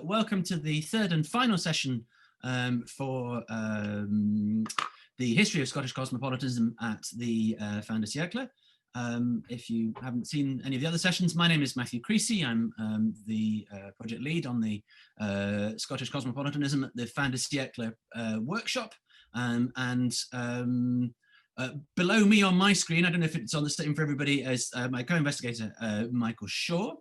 welcome to the third and final session for the History of Scottish Cosmopolitanism at the Fin de Siècle. If you haven't seen any of the other sessions, my name is Matthew Creasy. I'm the project lead on the Scottish Cosmopolitanism at the Fin de Siècle workshop. Below me on my screen, I don't know if it's on the same for everybody, as my co-investigator, Michael Shaw.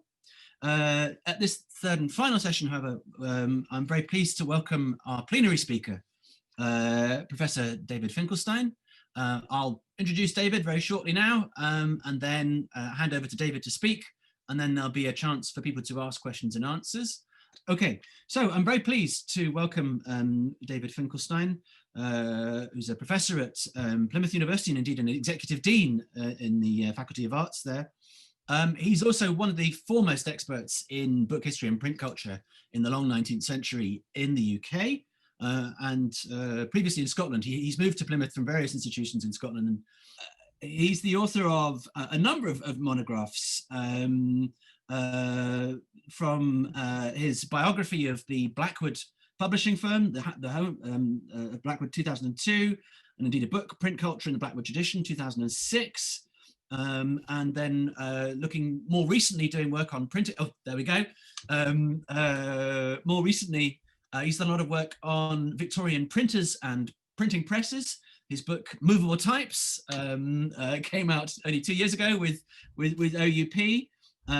At this third and final session, however, I'm very pleased to welcome our plenary speaker, Professor David Finkelstein. I'll introduce David very shortly now, and then hand over to David to speak, and then there'll be a chance for people to ask questions and answers. Okay, so I'm very pleased to welcome David Finkelstein, who's a professor at Plymouth University and indeed an executive dean in the Faculty of Arts there. He's also one of the foremost experts in book history and print culture in the long 19th century in the UK, and previously in Scotland. He's moved to Plymouth from various institutions in Scotland, and he's the author of a number of monographs, from his biography of the Blackwood publishing firm, the home, Blackwood 2002, and indeed a book, Print Culture in the Blackwood Tradition 2006. And then looking more recently, doing work on printing. Oh, there we go. More recently, he's done a lot of work on Victorian printers and printing presses. His book Movable Types came out only 2 years ago with OUP.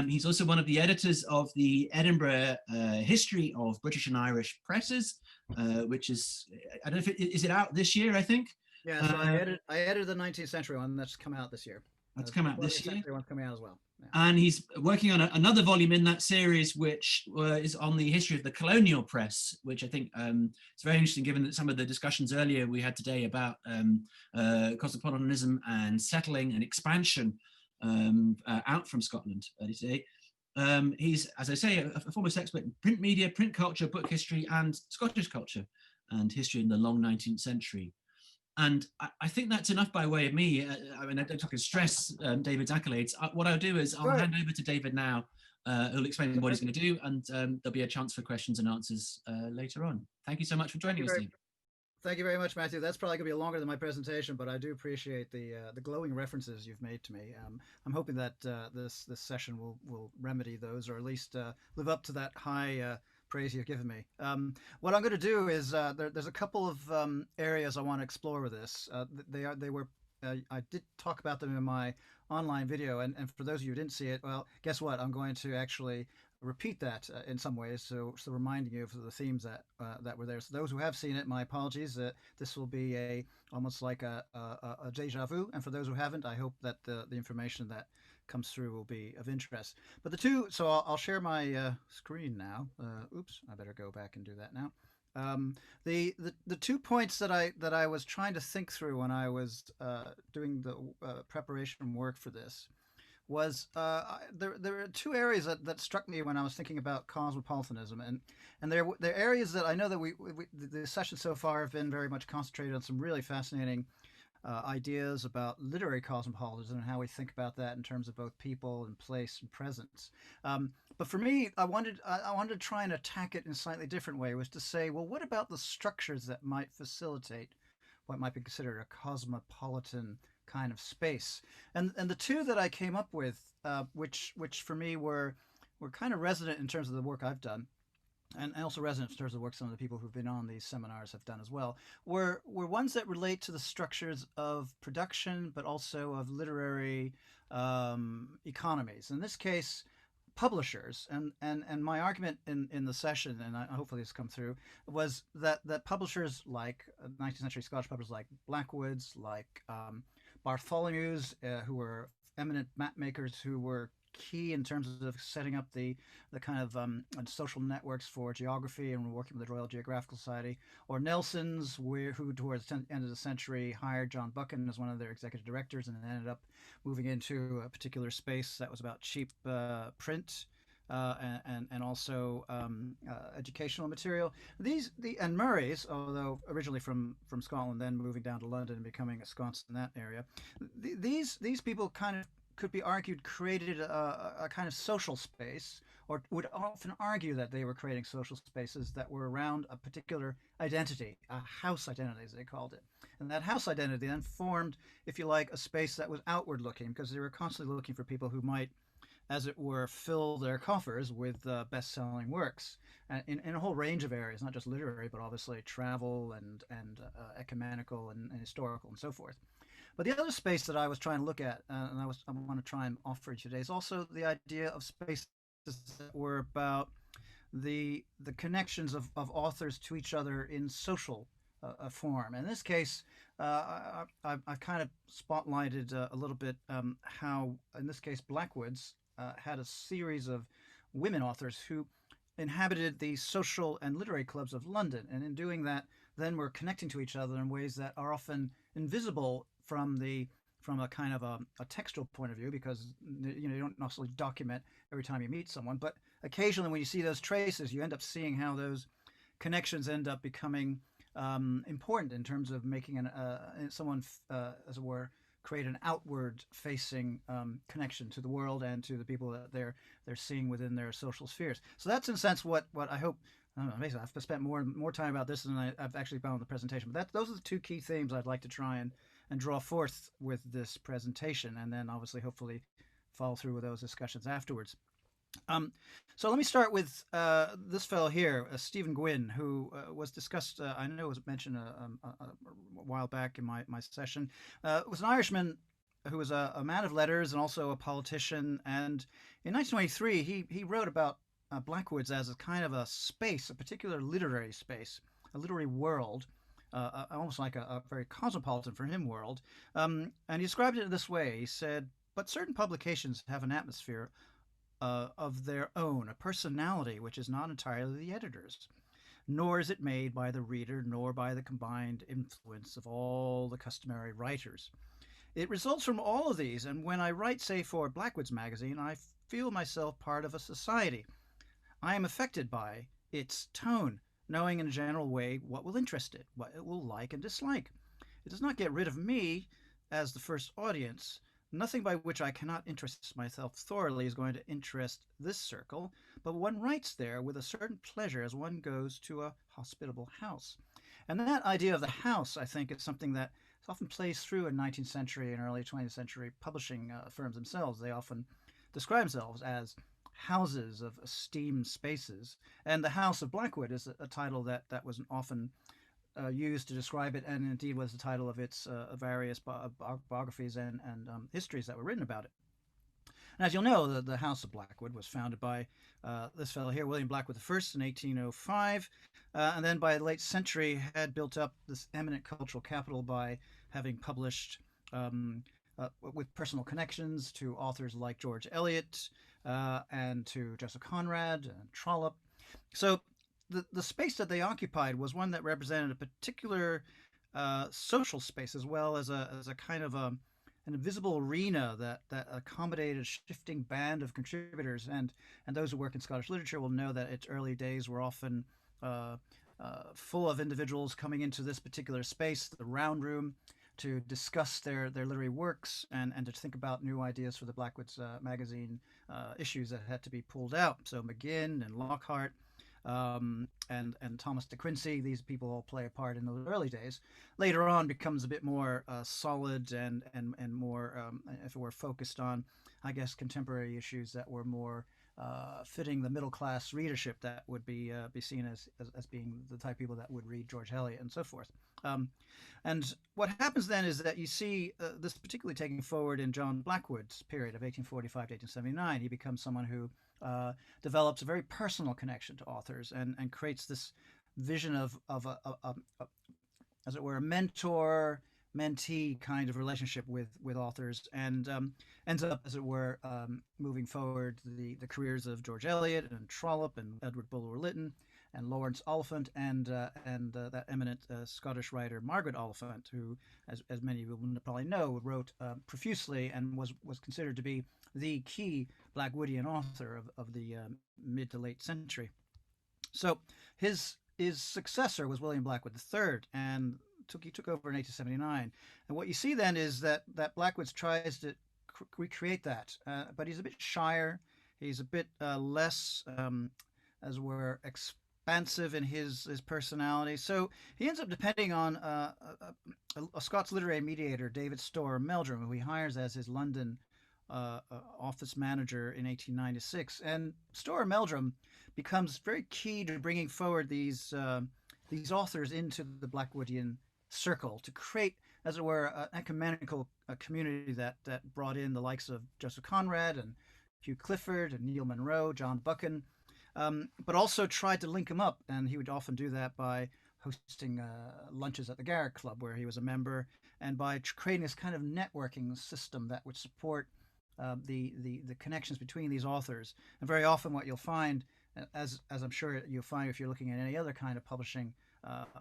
He's also one of the editors of the Edinburgh History of British and Irish Presses, which is, I don't know if is it out this year, I think? Yeah, so I edited the 19th century one that's come out this year. That's come out this year. One's coming out as well. Yeah. And he's working on another volume in that series, which is on the history of the colonial press, which I think is very interesting, given that some of the discussions earlier we had today about cosmopolitanism and settling and expansion out from Scotland early today. He's, as I say, a foremost expert in print media, print culture, book history, and Scottish culture and history in the long 19th century. And I think that's enough by way of me. I mean, I don't talk to stress David's accolades. What I'll do is I'll hand over to David now, who'll explain what he's going to do, and there'll be a chance for questions and answers later on. Thank you so much for joining us, David. Thank you very much, Matthew. That's probably going to be longer than my presentation, but I do appreciate the glowing references you've made to me. I'm hoping that this session will remedy those, or at least live up to that high praise you've given me. What I'm going to do is there's a couple of areas I want to explore with this. I did talk about them in my online video, and for those of you who didn't see it, well, guess what? I'm going to actually repeat that in some ways, so reminding you of the themes that were there. So those who have seen it, my apologies. This will be almost like a déjà vu, and for those who haven't, I hope that the information that comes through will be of interest. But the two, so I'll share my screen now. Oops, I better go back and do that now. The 2 points that I was trying to think through when I was doing the preparation work for this was there are two areas that struck me when I was thinking about cosmopolitanism, and they're areas that I know that the sessions so far have been very much concentrated on some really fascinating ideas about literary cosmopolitanism and how we think about that in terms of both people and place and presence. But for me, I wanted to try and attack it in a slightly different way, was to say, well, what about the structures that might facilitate what might be considered a cosmopolitan kind of space? And the two that I came up with, which for me were kind of resonant in terms of the work I've done, and also resonant in terms of the work some of the people who've been on these seminars have done as well, were ones that relate to the structures of production, but also of literary economies. In this case, publishers. And my argument in the session, and hopefully this come through, was that publishers like 19th century Scottish publishers like Blackwood's, like Bartholomew's, who were eminent map makers who were key in terms of setting up the kind of social networks for geography and working with the Royal Geographical Society, or Nelson's, who towards the end of the century hired John Buchan as one of their executive directors, and then ended up moving into a particular space that was about cheap print and also educational material. And Murray's, although originally from Scotland, then moving down to London and becoming ensconced in that area. These people kind of could be argued created a kind of social space, or would often argue that they were creating social spaces that were around a particular identity, a house identity, as they called it. And that house identity then formed, if you like, a space that was outward looking, because they were constantly looking for people who might, as it were, fill their coffers with best-selling works in a whole range of areas, not just literary, but obviously travel and ecumenical and historical and so forth. But the other space that I was trying to look at, and I want to try and offer you today, is also the idea of spaces that were about the connections of authors to each other in social form. In this case, I've kind of spotlighted a little bit how, in this case, Blackwoods had a series of women authors who inhabited the social and literary clubs of London, and in doing that, then were connecting to each other in ways that are often invisible from a kind of a textual point of view, because you don't necessarily document every time you meet someone, but occasionally when you see those traces, you end up seeing how those connections end up becoming important in terms of making someone, as it were, create an outward-facing connection to the world and to the people that they're seeing within their social spheres. So that's in a sense what I hope. I don't know, basically, I've spent more time about this than I've actually found in the presentation. But those are the two key themes I'd like to try and draw forth with this presentation, and then obviously, hopefully, follow through with those discussions afterwards. So let me start with this fellow here, Stephen Gwynn, who was discussed, I know was mentioned a while back in my session. Was an Irishman who was a man of letters and also a politician. And in 1923, he wrote about Blackwoods as a kind of a space, a particular literary space, a literary world, almost like a very cosmopolitan for him world. And he described it this way. He said, "But certain publications have an atmosphere of their own, a personality which is not entirely the editor's, nor is it made by the reader, nor by the combined influence of all the customary writers. It results from all of these, and when I write, say, for Blackwoods magazine, I feel myself part of a society. I am affected by its tone, knowing in a general way what will interest it, what it will like and dislike. It does not get rid of me as the first audience. Nothing by which I cannot interest myself thoroughly is going to interest this circle, but one writes there with a certain pleasure as one goes to a hospitable house." And that idea of the house, I think, is something that often plays through in 19th century and early 20th century publishing firms themselves. They often describe themselves as houses of esteemed spaces, and the House of Blackwood is a title that was often used to describe it, and indeed was the title of its various biographies and histories that were written about it. And as you'll know, the House of Blackwood was founded by this fellow here, William Blackwood I, in 1805, and then by the late century had built up this eminent cultural capital by having published with personal connections to authors like George Eliot and to Joseph Conrad and Trollope. So the space that they occupied was one that represented a particular social space, as well as a kind of an invisible arena that accommodated a shifting band of contributors. And those who work in Scottish literature will know that its early days were often full of individuals coming into this particular space, the round room, to discuss their literary works and to think about new ideas for the Blackwoods magazine issues that had to be pulled out. So McGinn and Lockhart and Thomas de Quincey, these people all play a part in the early days. Later on becomes a bit more solid and more, if it were, focused on, I guess, contemporary issues that were more fitting the middle class readership that would be seen as being the type of people that would read George Eliot and so forth. And what happens then is that you see this particularly taking forward in John Blackwood's period of 1845 to 1879. He becomes someone who develops a very personal connection to authors and creates this vision of a as it were, a mentor mentee kind of relationship with authors, and ends up, as it were, moving forward the careers of George Eliot and Trollope and Edward Bulwer-Lytton and Lawrence Oliphant and that eminent Scottish writer Margaret Oliphant, who, as many of you will probably know, wrote profusely and was considered to be the key Blackwoodian author of the mid to late century. So his successor was William Blackwood III, and he took over in 1879. And what you see then is that Blackwood tries to recreate that. But he's a bit shyer. He's a bit less, as it were, expansive in his personality. So he ends up depending on a Scots literary mediator, David Storr Meldrum, who he hires as his London office manager in 1896. And Storr Meldrum becomes very key to bringing forward these authors into the Blackwoodian circle to create, as it were, an ecumenical community that brought in the likes of Joseph Conrad and Hugh Clifford and Neil Monroe, John Buchan, but also tried to link them up. And he would often do that by hosting lunches at the Garrick Club, where he was a member, and by creating this kind of networking system that would support the connections between these authors. And very often what you'll find, as I'm sure you'll find if you're looking at any other kind of publishing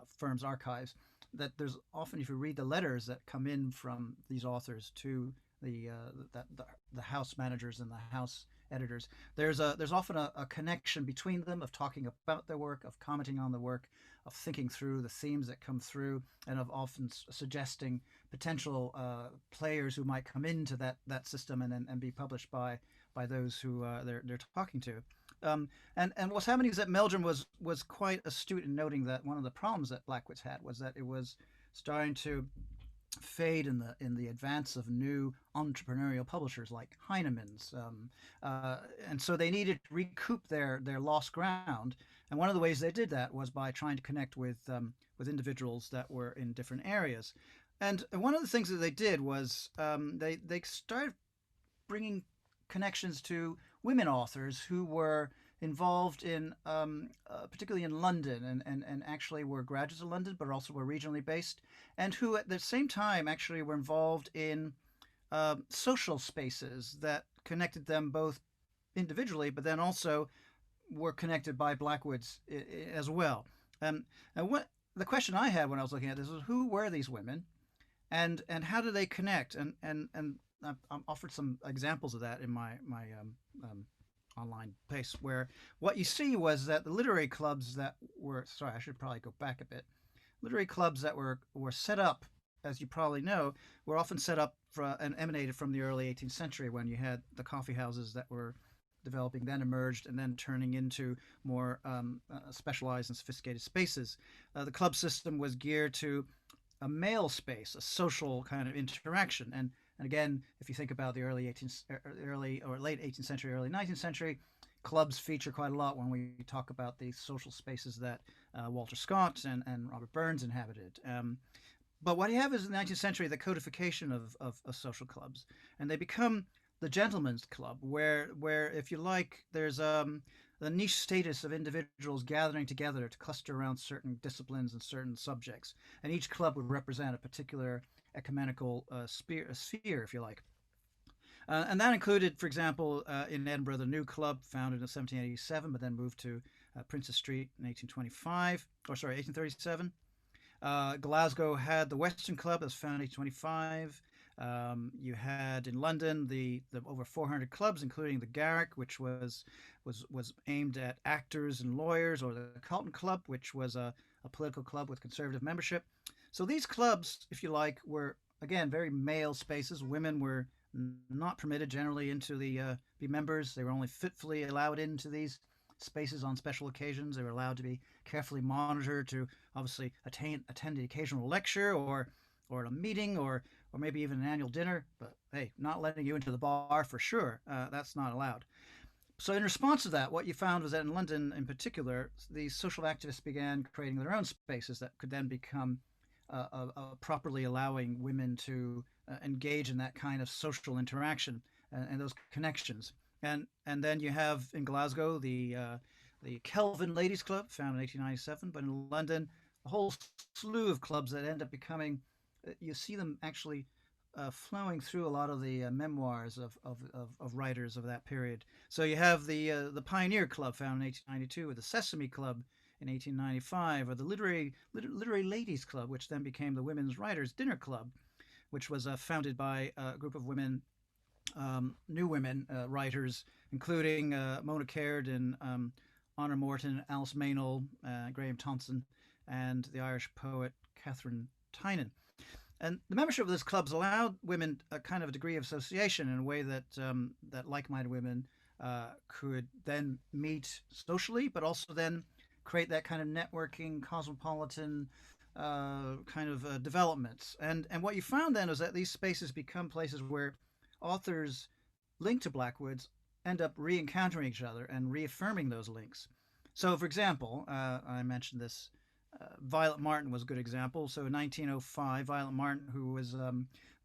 firm's archives, that there's often, if you read the letters that come in from these authors to the house managers and the house editors, there's often a connection between them of talking about their work, of commenting on the work, of thinking through the themes that come through, and of often suggesting potential players who might come into that system and be published by those who they're talking to. And what's happening is that Meldrum was quite astute in noting that one of the problems that Blackwood's had was that it was starting to fade in the advance of new entrepreneurial publishers like Heinemann's, and so they needed to recoup their lost ground. And one of the ways they did that was by trying to connect with individuals that were in different areas. And one of the things that they did was they started bringing connections to women authors who were involved in, particularly in London, and actually were graduates of London, but also were regionally based, and who at the same time actually were involved in social spaces that connected them both individually, but then also were connected by Blackwood's as well. And what the question I had when I was looking at this was, who were these women, and how do they connect? And I've offered some examples of that in my online place, where what you see was that the literary clubs that were, sorry, I should probably go back a bit. Literary clubs that were set up, as you probably know, were often set up and emanated from the early 18th century, when you had the coffee houses that were developing, then emerged, and then turning into more specialized and sophisticated spaces. The club system was geared to a male space, a social kind of interaction. And again, if you think about the early or late 18th century, early 19th century, clubs feature quite a lot when we talk about the social spaces that Walter Scott and Robert Burns inhabited. But what you have is in the 19th century, the codification of social clubs, and they become the gentleman's club, where if you like, there's the niche status of individuals gathering together to cluster around certain disciplines and certain subjects, and each club would represent a particular ecumenical sphere, if you like. And that included, for example, in Edinburgh, the New Club, founded in 1787, but then moved to Princess Street in 1837. Glasgow had the Western Club, that was founded in 1825. You had in London the over 400 clubs, including the Garrick, which was aimed at actors and lawyers, or the Carlton Club, which was a political club with conservative membership. So these clubs, if you like, were again very male spaces. Women were not permitted generally into the be members. They were only fitfully allowed into these spaces on special occasions. They were allowed to be carefully monitored to obviously attend the occasional lecture or a meeting or maybe even an annual dinner. But hey, not letting you into the bar for sure. That's not allowed. So in response to that, what you found was that in London in particular, these social activists began creating their own spaces that could then become properly allowing women to engage in that kind of social interaction and those connections. And then you have in Glasgow the Kelvin Ladies Club, founded in 1897, but in London a whole slew of clubs that end up becoming, you see them actually flowing through a lot of the memoirs of writers of that period. So you have the Pioneer Club, founded in 1892, or the Sesame Club in 1895, or the Literary Ladies Club, which then became the Women's Writers' Dinner Club, which was founded by a group of women, new women writers, including Mona Caird and Honor Morton, Alice Meynell, Graham Thompson, and the Irish poet Catherine Tynan. And the membership of those clubs allowed women a kind of a degree of association in a way that that like-minded women could then meet socially, but also then create that kind of networking, cosmopolitan kind of developments. And what you found then is that these spaces become places where authors linked to Blackwoods end up re-encountering each other and reaffirming those links. So, for example, I mentioned this. Violet Martin was a good example. So, in 1905, Violet Martin, who was,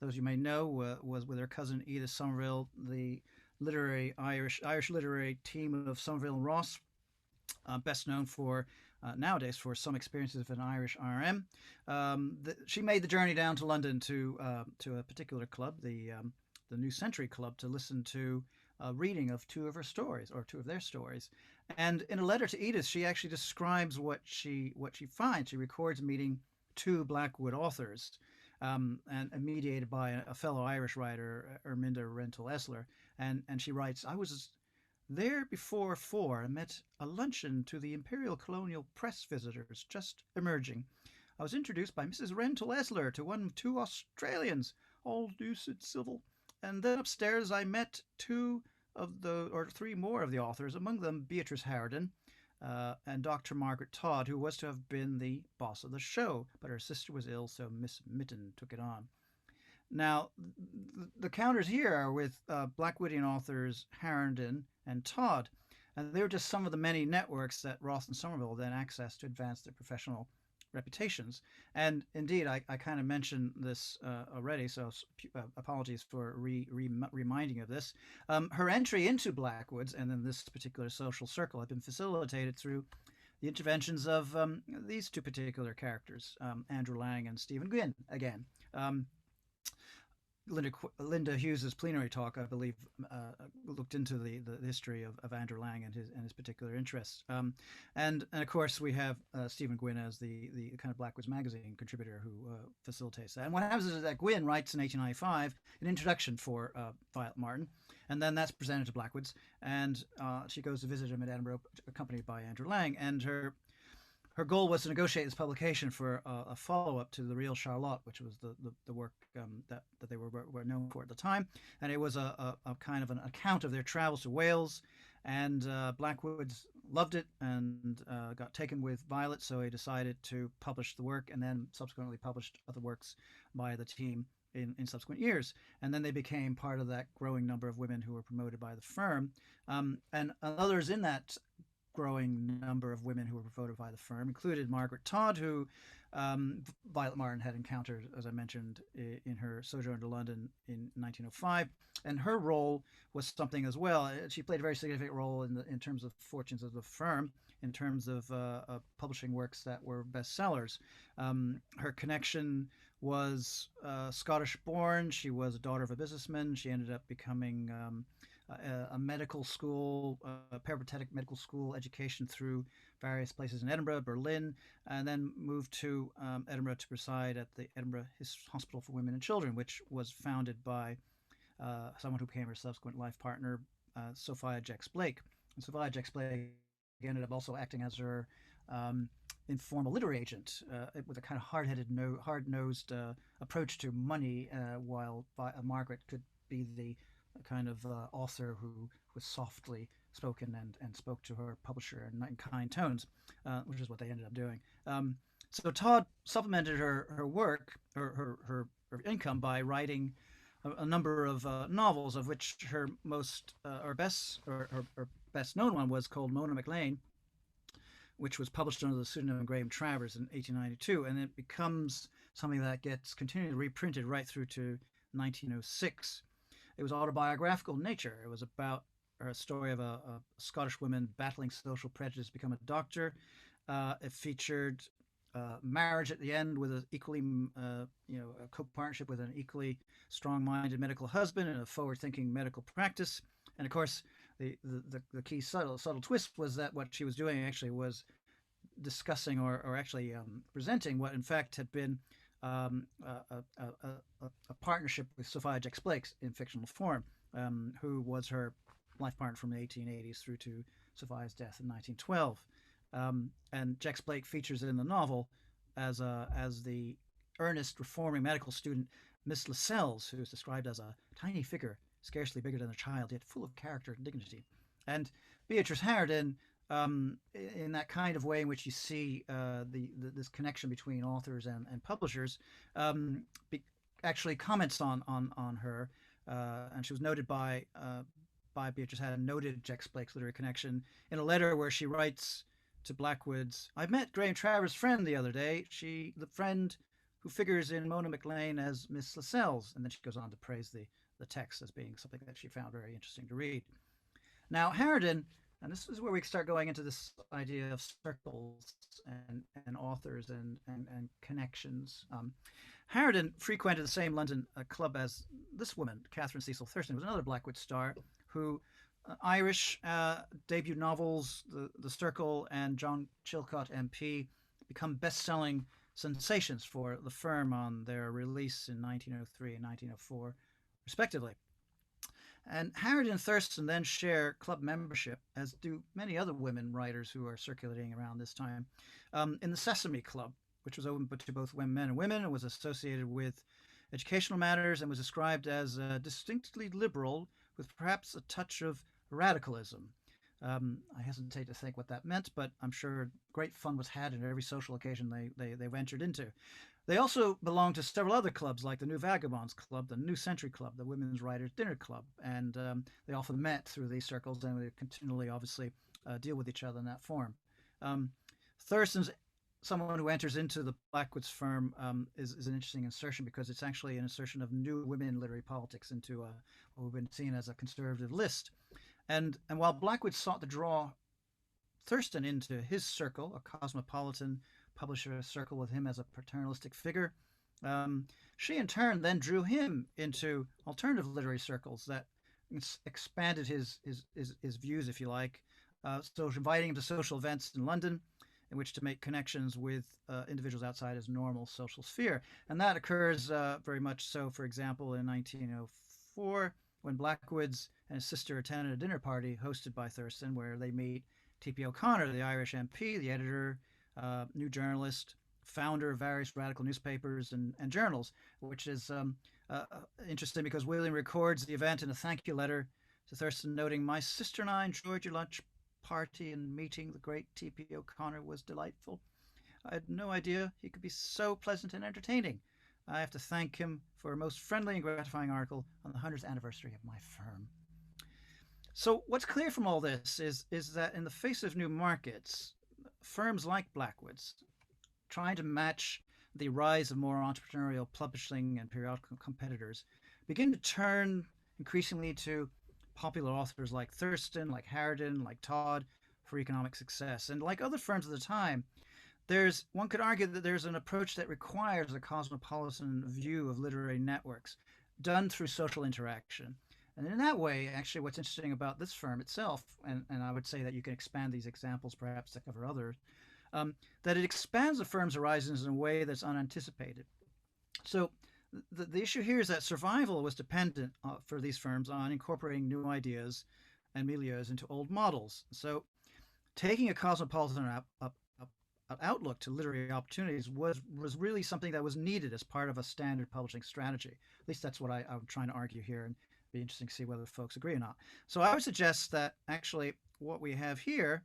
those you may know, was with her cousin Edith Somerville, the Irish literary team of Somerville and Ross, best known for nowadays for some experiences of an Irish RM. She made the journey down to London to a particular club, the New Century Club, to listen to a reading of two of her stories, or two of their stories. And in a letter to Edith, she actually describes what she finds. She records meeting two Blackwood authors, and mediated by a fellow Irish writer, Erminda Rental Esler. And she writes, I was there before 4 and met a luncheon to the Imperial Colonial Press visitors just emerging. I was introduced by Mrs. Rental Esler to two Australians, all deuced civil. And then upstairs I met three more of the authors, among them Beatrice Harraden and Dr. Margaret Todd, who was to have been the boss of the show, but her sister was ill, so Miss Mitten took it on. Now, the counters here are with Blackwoodian authors Harraden and Todd, and they were just some of the many networks that Ross and Somerville then accessed to advance their professional reputations. And indeed, I kind of mentioned this already, so apologies for reminding of this. Her entry into Blackwoods and then this particular social circle had been facilitated through the interventions of these two particular characters, Andrew Lang and Stephen Gwynn, again. Linda Hughes's plenary talk, I believe, looked into the history of Andrew Lang and his particular interests. And of course, we have Stephen Gwynn as the kind of Blackwoods magazine contributor who facilitates that. And what happens is that Gwynn writes in 1895 an introduction for Violet Martin, and then that's presented to Blackwoods, and she goes to visit him at Edinburgh, accompanied by Andrew Lang, and her goal was to negotiate this publication for a follow-up to The Real Charlotte, which was the work that they were known for at the time. And it was a kind of an account of their travels to Wales. And Blackwoods loved it and got taken with Violet, so he decided to publish the work and then subsequently published other works by the team in subsequent years. And then they became part of that growing number of women who were promoted by the firm. And others in that growing number of women who were voted by the firm included Margaret Todd, who Violet Martin had encountered, as I mentioned, in her sojourn to London in 1905. And her role was something as well. She played a very significant role in terms of fortunes of the firm, in terms of publishing works that were bestsellers. Her connection was Scottish born. She was a daughter of a businessman. She ended up becoming a medical school, a peripatetic medical school education through various places in Edinburgh, Berlin, and then moved to Edinburgh to preside at the Edinburgh Hospital for Women and Children, which was founded by someone who became her subsequent life partner, Sophia Jex-Blake. And Sophia Jex-Blake ended up also acting as her informal literary agent with a kind of hard-nosed approach to money, while Margaret could be the kind of author who was softly spoken and spoke to her publisher in kind tones, which is what they ended up doing. So Todd supplemented her work, her income, by writing a number of novels, of which her most or best known one was called Mona MacLean, which was published under the pseudonym Graham Travers in 1892, and it becomes something that gets continually reprinted right through to 1906. It was autobiographical in nature. It was about a story of a Scottish woman battling social prejudice to become a doctor. It featured marriage at the end with an equally, a co-partnership with an equally strong-minded medical husband and a forward-thinking medical practice. And of course, the key subtle twist was that what she was doing actually was discussing or actually presenting what in fact had been a partnership with Sophia Jex-Blake in fictional form, who was her life partner from the 1880s through to Sophia's death in 1912. And Jex-Blake features in the novel as the earnest, reforming medical student, Miss Lascelles, who is described as a tiny figure, scarcely bigger than a child, yet full of character and dignity. And Beatrice Harraden, in that kind of way in which you see this connection between authors and publishers, actually comments on her, and she was noted by Beatrice Haddon, noted Jex Blake's literary connection in a letter where she writes to Blackwood's, "I met Graham Travers' friend the other day. The friend who figures in Mona MacLean as Miss Lascelles," and then she goes on to praise the text as being something that she found very interesting to read. Now, Harraden, and this is where we start going into this idea of circles and authors and connections. Harraden frequented the same London club as this woman, Catherine Cecil Thurston, who was another Blackwood star, who Irish debut novels, The Circle and John Chilcot MP, become best-selling sensations for the firm on their release in 1903 and 1904, respectively. And Harraden and Thurston then share club membership, as do many other women writers who are circulating around this time, in the Sesame Club, which was open to both men and women, and was associated with educational matters, and was described as distinctly liberal, with perhaps a touch of radicalism. I hesitate to think what that meant, but I'm sure great fun was had in every social occasion they ventured into. They also belonged to several other clubs, like the New Vagabonds Club, the New Century Club, the Women's Writers' Dinner Club, and they often met through these circles, and they continually, obviously, deal with each other in that form. Thurston's someone who enters into the Blackwood's firm is an interesting insertion, because it's actually an insertion of new women in literary politics into what we've been seen as a conservative list. And while Blackwood sought to draw Thurston into his circle, a cosmopolitan publisher circle with him as a paternalistic figure, she in turn then drew him into alternative literary circles that expanded his views, if you like, so inviting him to social events in London in which to make connections with individuals outside his normal social sphere. And that occurs very much so, for example, in 1904, when Blackwood's and his sister attended a dinner party hosted by Thurston, where they meet T.P. O'Connor, the Irish MP, the editor, new journalist, founder of various radical newspapers and journals, which is interesting because William records the event in a thank you letter to Thurston, noting, "My sister and I enjoyed your lunch party, and meeting the great T.P. O'Connor was delightful. I had no idea he could be so pleasant and entertaining. I have to thank him for a most friendly and gratifying article on the 100th anniversary of my firm." So what's clear from all this is that in the face of new markets, firms like Blackwood's, trying to match the rise of more entrepreneurial publishing and periodical competitors, begin to turn increasingly to popular authors like Thurston, like Harraden, like Todd for economic success. And like other firms of the time, one could argue that there's an approach that requires a cosmopolitan view of literary networks done through social interaction. And in that way, actually, what's interesting about this firm itself, and I would say that you can expand these examples perhaps to cover others, that it expands the firm's horizons in a way that's unanticipated. So the issue here is that survival was dependent for these firms on incorporating new ideas and milieus into old models. So taking a cosmopolitan outlook to literary opportunities was really something that was needed as part of a standard publishing strategy. At least that's what I'm trying to argue here, and be interesting to see whether folks agree or not. So I would suggest that actually what we have here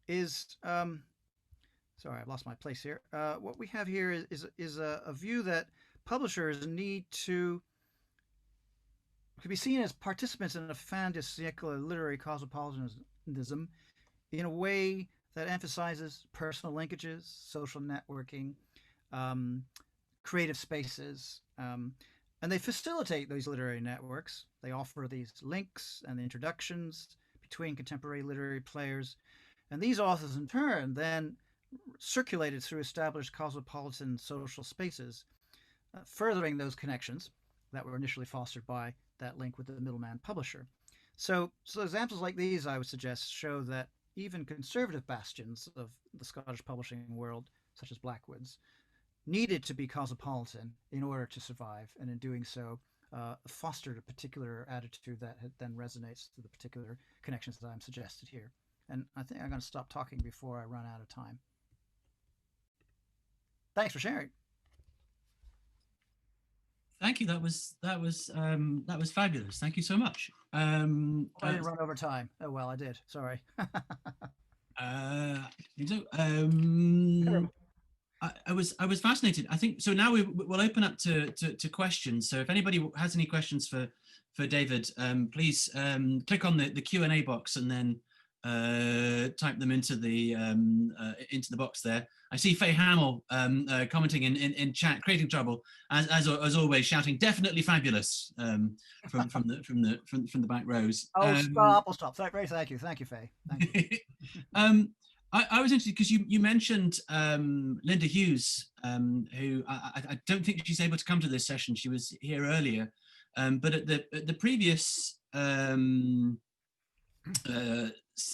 is sorry, I've lost my place here. What we have here is a view that publishers need to be seen as participants in a fin de siècle literary cosmopolitanism in a way that emphasizes personal linkages, social networking, creative spaces, and they facilitate these literary networks. They offer these links and introductions between contemporary literary players, and these authors in turn then circulated through established cosmopolitan social spaces, furthering those connections that were initially fostered by that link with the middleman publisher. So examples like these, I would suggest, show that even conservative bastions of the Scottish publishing world, such as Blackwood's, needed to be cosmopolitan in order to survive, and in doing so, fostered a particular attitude that then resonates to the particular connections that I'm suggested here. And I think I'm going to stop talking before I run out of time. Thanks for sharing. Thank you. That was fabulous. Thank you so much. I didn't run over time. Oh well, I did. Sorry. So, Never mind. I was fascinated. I think so. Now we'll open up to questions. So if anybody has any questions for David, please click on the Q&A box and then type them into the box there. I see Faye Hamill commenting in chat, creating trouble as always, shouting definitely fabulous from the back rows. Oh, stop! I'll stop. Thank you, Faye. Thank you. um, I was interested because you mentioned Linda Hughes, who I don't think she's able to come to this session. She was here earlier, but at the previous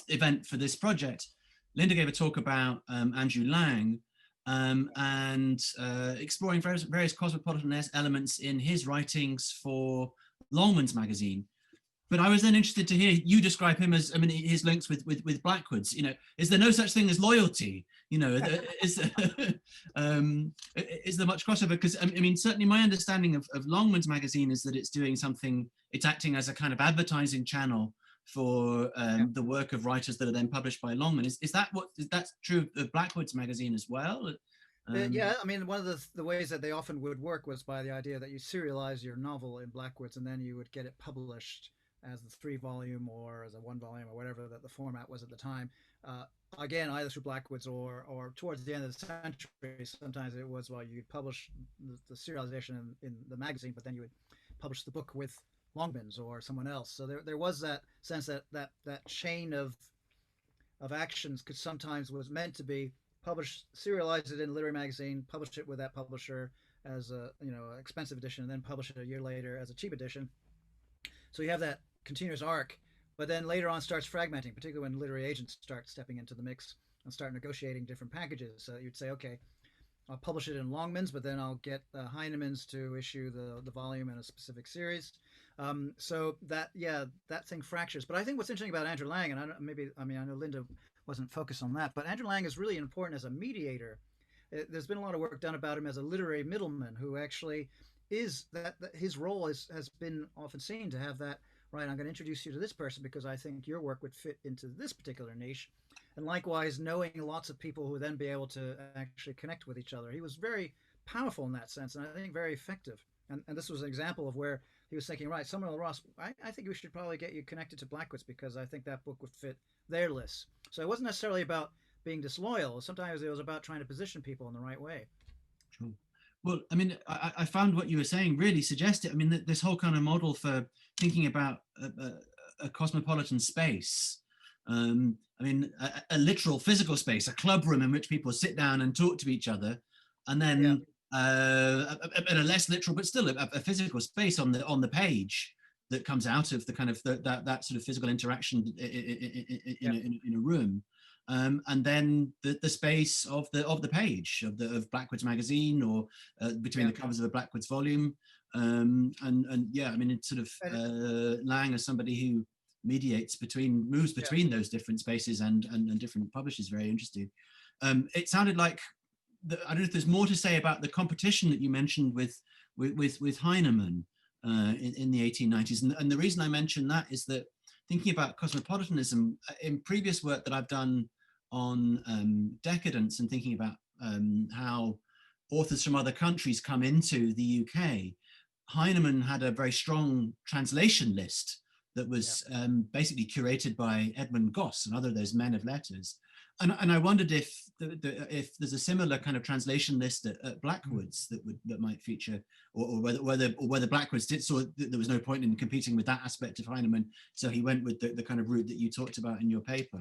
event for this project, Linda gave a talk about Andrew Lang and exploring various cosmopolitan elements in his writings for Longman's magazine. But I was then interested to hear you describe him as, I mean, his links with Blackwoods. Is there no such thing as loyalty? Is there much crossover? Because I mean, certainly my understanding of Longman's magazine is that it's acting as a kind of advertising channel for the work of writers that are then published by Longman. Is that's true of Blackwoods magazine as well? Yeah, I mean, one of the ways that they often would work was by the idea that you serialize your novel in Blackwoods, and then you would get it published as the 3-volume or as a 1-volume or whatever that the format was at the time. Again, either through Blackwoods or towards the end of the century, sometimes it was, well, you'd publish the serialization in the magazine, but then you would publish the book with Longmans or someone else. So there was that sense that chain of actions could sometimes was meant to be published, serialize it in a literary magazine, publish it with that publisher as a expensive edition, and then publish it a year later as a cheap edition. So you have that continuous arc, but then later on starts fragmenting, particularly when literary agents start stepping into the mix and start negotiating different packages. So you'd say, okay, I'll publish it in Longmans, but then I'll get Heinemann's to issue the volume in a specific series. So that thing fractures. But I think what's interesting about Andrew Lang, and I know Linda wasn't focused on that, but Andrew Lang is really important as a mediator. There's been a lot of work done about him as a literary middleman who actually is that his role has been often seen to have that, right, I'm going to introduce you to this person because I think your work would fit into this particular niche, and likewise knowing lots of people who would then be able to actually connect with each other. He was very powerful in that sense, and I think very effective. And this was an example of where he was thinking, right, Summerall Ross, I think we should probably get you connected to Blackwoods because I think that book would fit their lists. So it wasn't necessarily about being disloyal. Sometimes it was about trying to position people in the right way. Sure. Well, I mean, I found what you were saying really suggested. I mean, this whole kind of model for thinking about a cosmopolitan space. I mean, a literal physical space, a club room in which people sit down and talk to each other, and Yeah. then a less literal, but still a physical space on the page that comes out of the kind of that sort of physical interaction in a room. And then the space of the page of Blackwoods magazine or between the covers of a Blackwoods volume, and yeah, I mean, it's sort of Lang as somebody who moves between those different spaces and different publishers. Very interesting. It sounded like I don't know if there's more to say about the competition that you mentioned with Heinemann in the 1890s, and the reason I mention that is that thinking about cosmopolitanism in previous work that I've done on decadence and thinking about how authors from other countries come into the UK, Heinemann had a very strong translation list that was basically curated by Edmund Goss, another of those men of letters. And I wondered if if there's a similar kind of translation list at Blackwoods that might feature, or whether Blackwoods saw that there was no point in competing with that aspect of Heinemann, so he went with the kind of route that you talked about in your paper.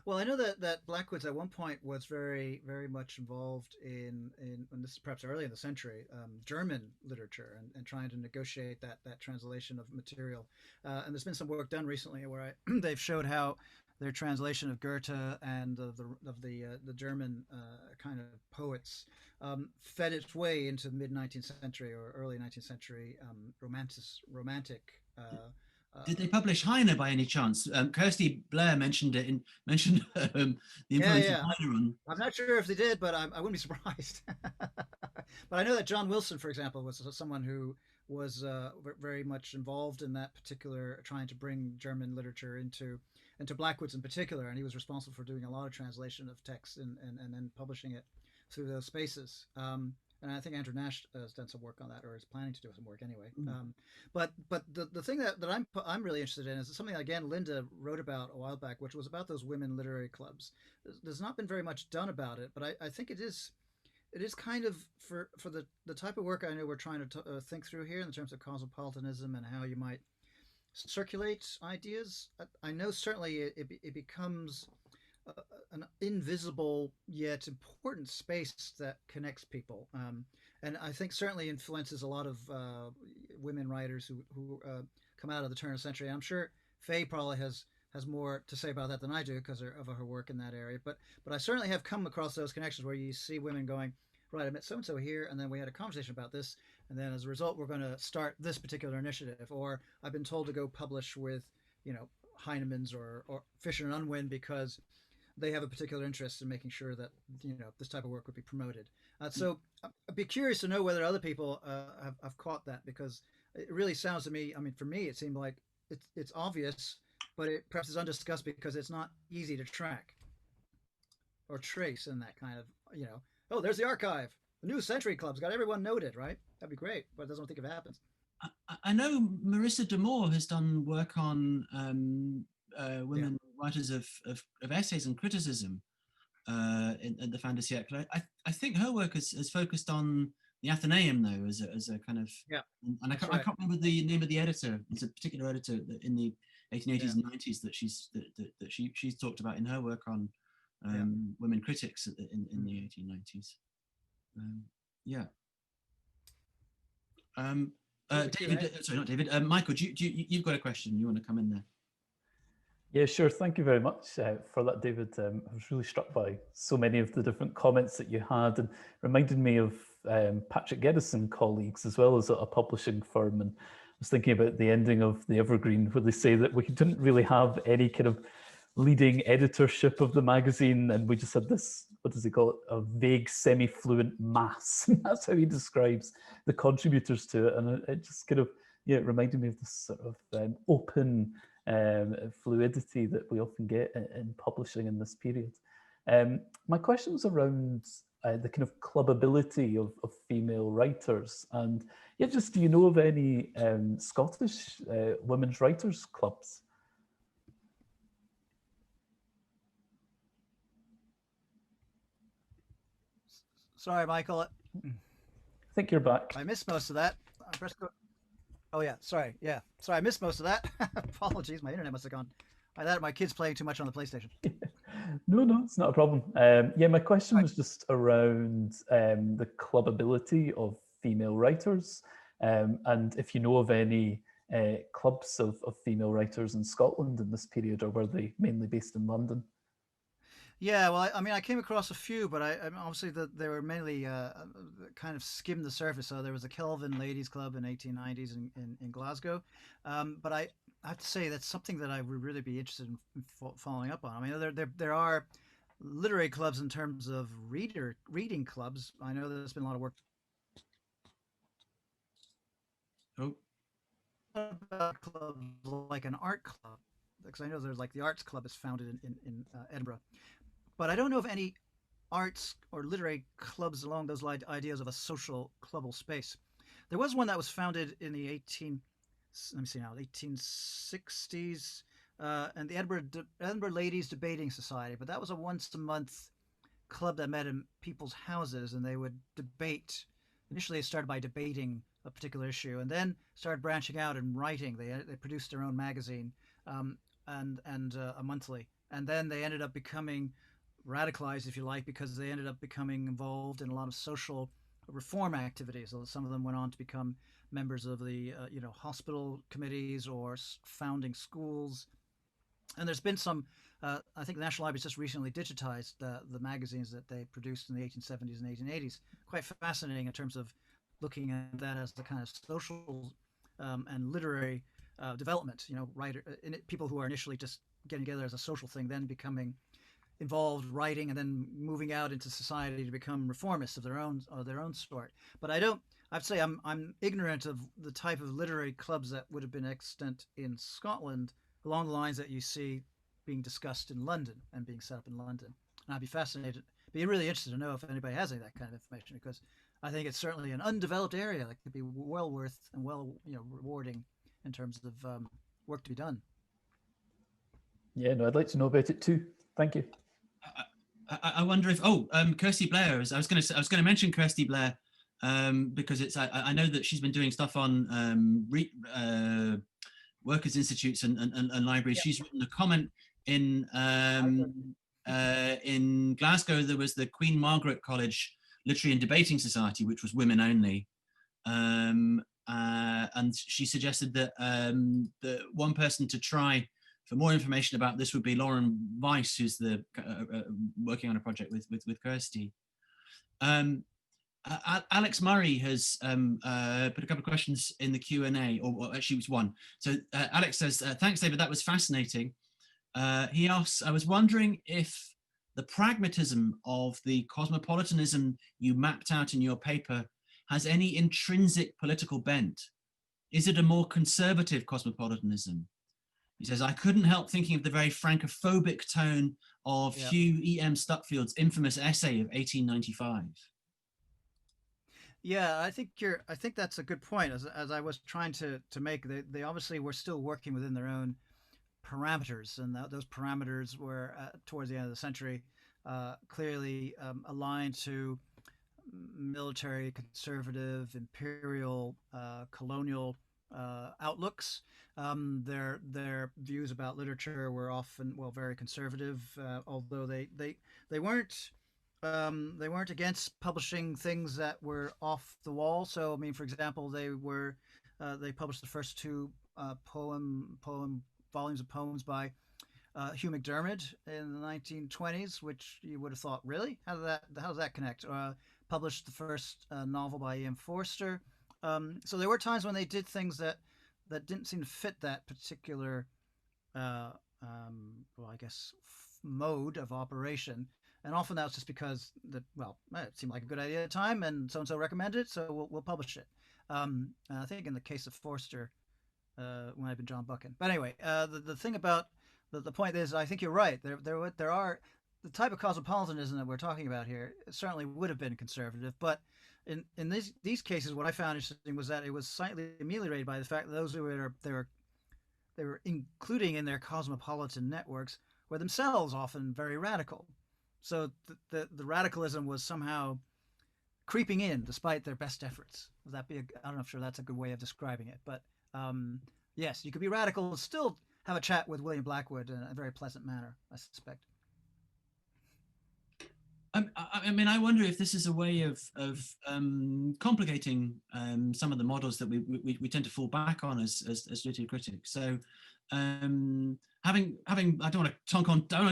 Well, I know that Blackwoods at one point was very, very much involved in and this is perhaps early in the century, German literature and trying to negotiate that translation of material. And there's been some work done recently where they've showed how their translation of Goethe and of the German kind of poets fed its way into the mid 19th century or early 19th century romantic Did they publish Heine by any chance? Kirsty Blair mentioned the Yeah, influence of yeah. Heine on. I'm not sure if they did, but I wouldn't be surprised. But I know that John Wilson, for example, was someone who was very much involved in that particular, trying to bring German literature into Blackwoods in particular, and he was responsible for doing a lot of translation of text and then publishing it through those spaces. And I think Andrew Nash has done some work on that, or is planning to do some work anyway. But the thing that I'm really interested in is something again Linda wrote about a while back, which was about those women literary clubs. There's not been very much done about it, but I think it is kind of for the type of work I know we're trying to think through here in terms of cosmopolitanism and how you might circulate ideas. I know certainly it becomes an invisible yet important space that connects people. And I think certainly influences a lot of women writers who come out of the turn of the century. I'm sure Faye probably has more to say about that than I do because of her work in that area. But I certainly have come across those connections where you see women going, right, I met so and so here, and then we had a conversation about this, and then as a result, we're going to start this particular initiative. Or I've been told to go publish with, Heinemann's or Fisher and Unwin because they have a particular interest in making sure that this type of work would be promoted. So I'd be curious to know whether other people have caught that, because it really sounds to me. I mean, for me, it seemed like it's obvious, but it perhaps is undiscussed because it's not easy to track or trace in that kind of Oh, there's the archive. The New Century Club's got everyone noted, right? That'd be great, but I don't think it happens. I know Marissa Damore has done work on women writers of essays and criticism in the Fin de Siècle. I think her work has focused on the Athenaeum, though, as a kind of, and I can't remember the name of the editor. It's a particular editor in the 1880s and 90s that she's talked about in her work on women critics in the 1890s. David, sorry, not David. Michael, you've got a question? You want to come in there? Yeah, sure. Thank you very much for that, David. I was really struck by so many of the different comments that you had, and reminded me of Patrick Geddes' colleagues, as well as a publishing firm. And I was thinking about the ending of the Evergreen, where they say that we didn't really have any kind of leading editorship of the magazine, and we just had this, what does he call it, a vague semi-fluent mass. That's how he describes the contributors to it. And it just kind of, it reminded me of this sort of open fluidity that we often get in publishing in this period. My question was around the kind of clubbability of female writers, and just do you know of any Scottish women's writers clubs? Sorry, Michael. I think you're back. I missed most of that. Oh yeah, sorry. Yeah, sorry, I missed most of that. Apologies, my internet must have gone. I thought my kids playing too much on the PlayStation. No, it's not a problem. My question was just around the clubbability of female writers, and if you know of any clubs of female writers in Scotland in this period, or were they mainly based in London? Yeah, well, I mean, I came across a few, but obviously they were mainly kind of skimmed the surface. So there was the Kelvin Ladies Club in 1890s in Glasgow, but I have to say that's something that I would really be interested in following up on. I mean, there are literary clubs in terms of reading clubs. I know there's been a lot of work. Clubs like an art club, because I know there's like the Arts Club is founded in Edinburgh. But I don't know of any arts or literary clubs along those ideas of a social clubbal space. There was one that was founded in the 1860s, and the Edinburgh Ladies Debating Society. But that was a once-a-month club that met in people's houses, and they would debate. Initially, it started by debating a particular issue, and then started branching out and writing. They produced their own magazine and a monthly, and then they ended up becoming radicalized, if you like, because they ended up becoming involved in a lot of social reform activities. So some of them went on to become members of the hospital committees or founding schools. And there's been some I think the National Library's just recently digitized the magazines that they produced in the 1870s and 1880s. Quite fascinating in terms of looking at that as the kind of social and literary development. People who are initially just getting together as a social thing, then becoming involved writing, and then moving out into society to become reformists of their own sort. But I'd say I'm ignorant of the type of literary clubs that would have been extant in Scotland along the lines that you see being discussed in London and being set up in London. And I'd be really interested to know if anybody has any of that kind of information, because I think it's certainly an undeveloped area that could be well worth and rewarding in terms of work to be done. Yeah, no, I'd like to know about it too. Thank you. I wonder if Kirsty Blair. I was going to mention Kirsty Blair because I know that she's been doing stuff on workers' institutes and libraries. Yep. She's written a comment in Glasgow. There was the Queen Margaret College Literary and Debating Society, which was women only, and she suggested that the one person to try for more information about this would be Lauren Weiss, who's the working on a project with Kirsty. Alex Murray has put a couple of questions in the Q&A, or actually it was one. So Alex says, thanks, David, that was fascinating. He asks, I was wondering if the pragmatism of the cosmopolitanism you mapped out in your paper has any intrinsic political bent. Is it a more conservative cosmopolitanism? He says, I couldn't help thinking of the very francophobic tone of Hugh E.M. Stuckfield's infamous essay of 1895. Yeah, I think that's a good point. As I was trying to make, they obviously were still working within their own parameters, and those parameters were towards the end of the century clearly aligned to military, conservative, imperial, colonial outlooks. Their views about literature were often very conservative, although they weren't against publishing things that were off the wall. So I mean, for example, they published the first two volumes of poems by Hugh MacDiarmid in the 1920s, which you would have thought, really? How does that connect? Published the first novel by Ian Forster. So there were times when they did things that didn't seem to fit that particular, mode of operation. And often that was just because it seemed like a good idea at the time, and so recommended it, so we'll publish it. I think in the case of Forster, might have been John Buchan. But anyway, the thing about the point is, I think you're right. There are the type of cosmopolitanism that we're talking about here certainly would have been conservative, but in these cases, what I found interesting was that it was slightly ameliorated by the fact that those who they were including in their cosmopolitan networks were themselves often very radical. So the radicalism was somehow creeping in despite their best efforts. Would that be? I'm not sure that's a good way of describing it, but yes, you could be radical and still have a chat with William Blackwood in a very pleasant manner, I suspect. I mean, I wonder if this is a way of complicating some of the models that we tend to fall back on as literary critics. So having I don't want to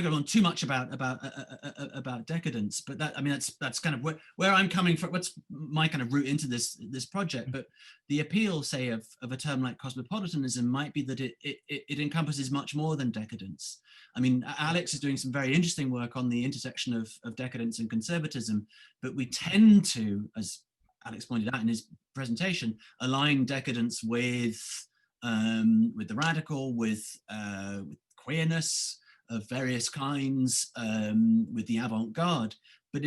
go on too much about decadence, but that's kind of where I'm coming from. What's my kind of route into this project? But the appeal, say, of a term like cosmopolitanism might be that it encompasses much more than decadence. I mean, Alex is doing some very interesting work on the intersection of decadence and conservatism, but we tend to, as Alex pointed out in his presentation, align decadence with the radical, with queerness of various kinds, with the avant-garde. But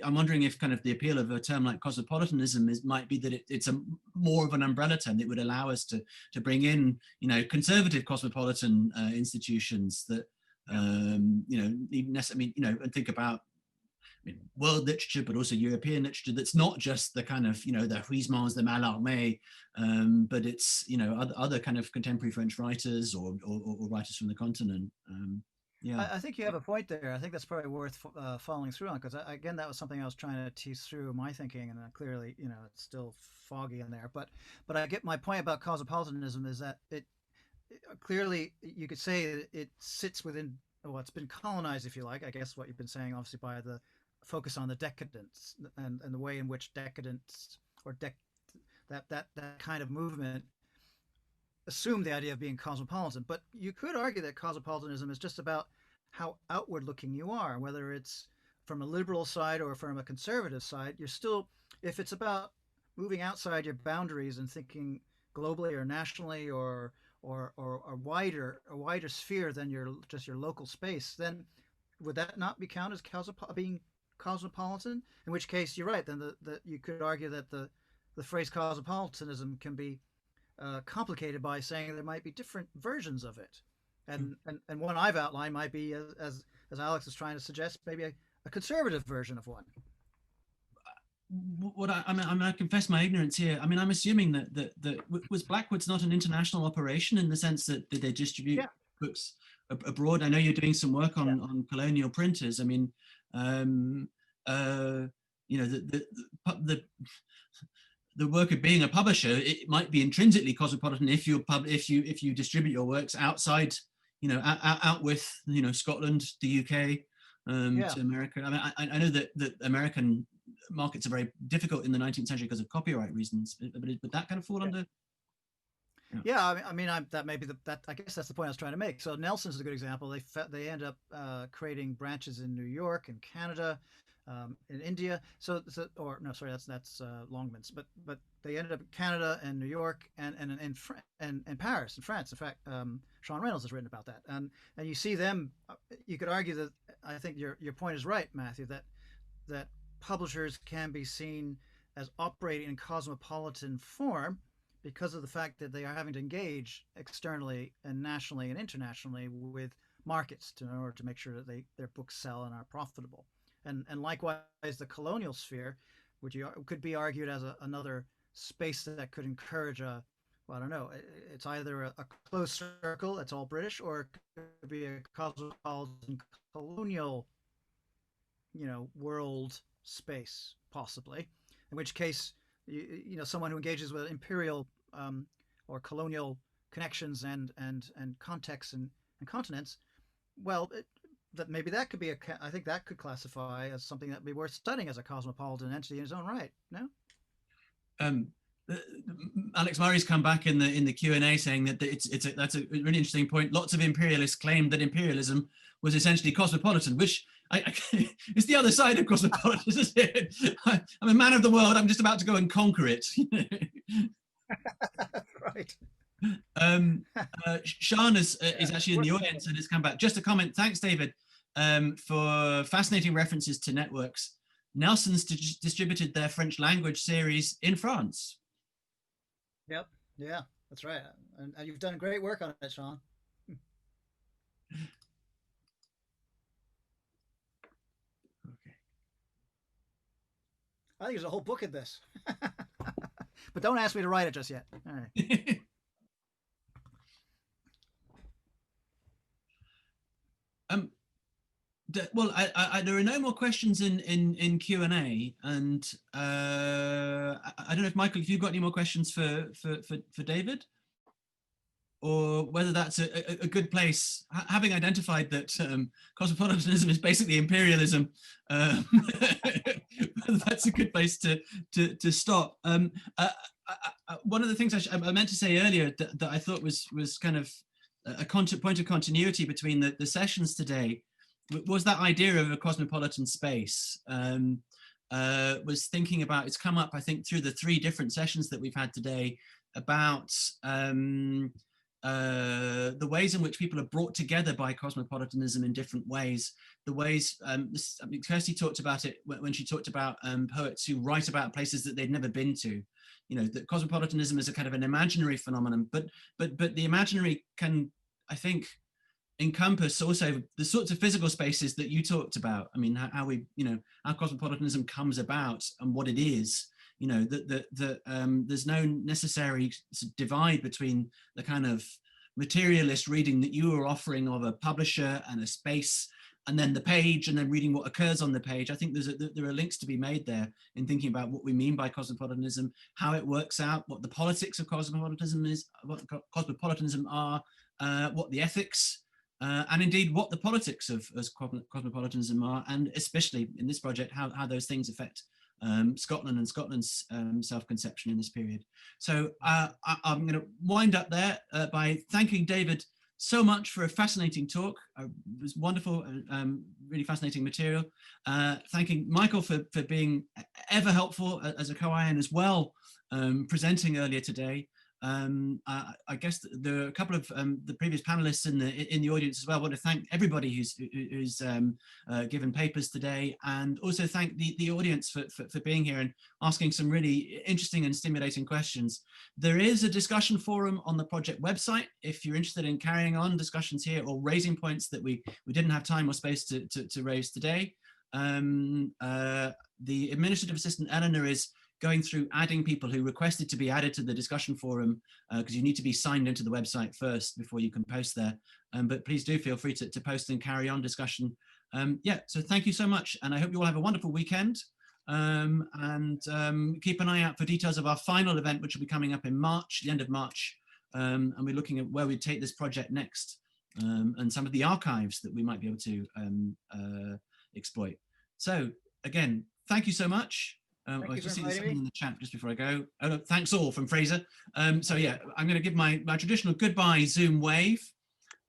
I'm wondering if kind of the appeal of a term like cosmopolitanism might be that it's a more of an umbrella term that would allow us to bring in, conservative cosmopolitan institutions that, even necessarily, and think about world literature, but also European literature that's not just the kind of, the Huysmans, the Mallarmé, but it's, other kind of contemporary French writers or writers from the continent. Yeah, I think you have a point there. I think that's probably worth following through on, because again, that was something I was trying to tease through my thinking, and clearly, it's still foggy in there. But I get my point about cosmopolitanism is that it clearly, you could say that it sits within, it's been colonized, if you like. I guess what you've been saying, obviously, by the focus on the decadence and the way in which decadence or that kind of movement assume the idea of being cosmopolitan. But you could argue that cosmopolitanism is just about how outward looking you are, whether it's from a liberal side or from a conservative side. You're still, if it's about moving outside your boundaries and thinking globally or nationally or a wider sphere than just your local space, then would that not be counted as being cosmopolitan? In which case, you're right. Then you could argue that the phrase cosmopolitanism can be complicated by saying there might be different versions of it, and one I've outlined might be, as Alex is trying to suggest, maybe a conservative version of one. What I confess my ignorance here. I mean, I'm assuming that was Blackwood's not an international operation in the sense that they distribute books abroad. I know you're doing some work on colonial printers. I mean, you know, the work of being a publisher, it might be intrinsically cosmopolitan if you distribute your works outside, you know, out with, you know, Scotland, the UK, to America. I mean, I know that American markets are very difficult in the 19th century because of copyright reasons, but would that kind of fall under? I mean, that may be I guess that's the point I was trying to make. So Nelson's a good example. They end up creating branches in New York and Canada, in India. Or no, sorry, that's Longmans. But they ended up in Canada and New York and Paris, in France. In fact, Sean Reynolds has written about that. And you see them. You could argue that I think your point is right, Matthew. That publishers can be seen as operating in cosmopolitan form because of the fact that they are having to engage externally and nationally and internationally with markets in order to make sure that their books sell and are profitable. And likewise, the colonial sphere, which could be argued as another space that could encourage I don't know, it's either a closed circle, it's all British, or it could be a cosmopolitan colonial, you know, world space, possibly, in which case, you know, someone who engages with imperial or colonial connections and contexts and continents, well, maybe that could be I think that could classify as something that would be worth studying as a cosmopolitan entity in its own right. No? Alex Murray's come back in the Q&A saying that that's a really interesting point. Lots of imperialists claimed that imperialism was essentially cosmopolitan, which it's the other side of cosmopolitanism, isn't it? I'm a man of the world. I'm just about to go and conquer it. Right. Sean is actually in the audience and has come back. Just a comment. Thanks, David, for fascinating references to networks. Nelson's distributed their French language series in France. Yep. Yeah, that's right. And you've done great work on it, Sean. Okay. I think there's a whole book in this. But don't ask me to write it just yet. All right. Well, there are no more questions in Q&A, and I don't know if Michael, if you've got any more questions for David, or whether that's a good place, having identified that cosmopolitanism is basically imperialism. That's a good place to stop. One of the things I meant to say earlier that I thought was kind of a point of continuity between the sessions today was that idea of a cosmopolitan space. Was thinking about, it's come up, I think, through the 3 different sessions that we've had today about the ways in which people are brought together by cosmopolitanism in different ways. The ways, Kirsty talked about it when she talked about poets who write about places that they'd never been to. You know, that cosmopolitanism is a kind of an imaginary phenomenon, but the imaginary can, I think, encompass also the sorts of physical spaces that you talked about. I mean, how we, you know, how cosmopolitanism comes about and what it is. You know, there's no necessary divide between the kind of materialist reading that you are offering of a publisher and a space, and then the page, and then reading what occurs on the page. I think there are links to be made there in thinking about what we mean by cosmopolitanism, how it works out, what the politics of cosmopolitanism is, what cosmopolitanism are, what the ethics, and indeed what the politics of cosmopolitanism are, and especially in this project, how those things affect Scotland and Scotland's self-conception in this period. So I'm going to wind up there by thanking David so much for a fascinating talk. It was wonderful, really fascinating material. Thanking Michael for being ever helpful as a co-IN as well, presenting earlier today. I guess there are a couple of the previous panelists in the audience as well. I want to thank everybody who's given papers today, and also thank the audience for being here and asking some really interesting and stimulating questions. There is a discussion forum on the project website if you're interested in carrying on discussions here or raising points that we didn't have time or space to raise today. The administrative assistant Eleanor is going through adding people who requested to be added to the discussion forum, because you need to be signed into the website first before you can post there. But please do feel free to post and carry on discussion. Yeah, so thank you so much, and I hope you all have a wonderful weekend. Keep an eye out for details of our final event, which will be coming up in March, the end of March. And we're looking at where we take this project next, and some of the archives that we might be able to exploit. So again, thank you so much. I was just seeing something in the chat just before I go. Oh, no, thanks all from Fraser. So yeah, I'm going to give my traditional goodbye Zoom wave.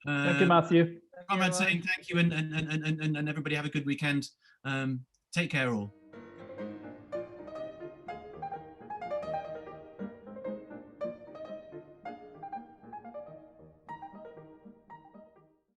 Thank you, Matthew. Comrade saying thank you, and everybody have a good weekend. Take care all.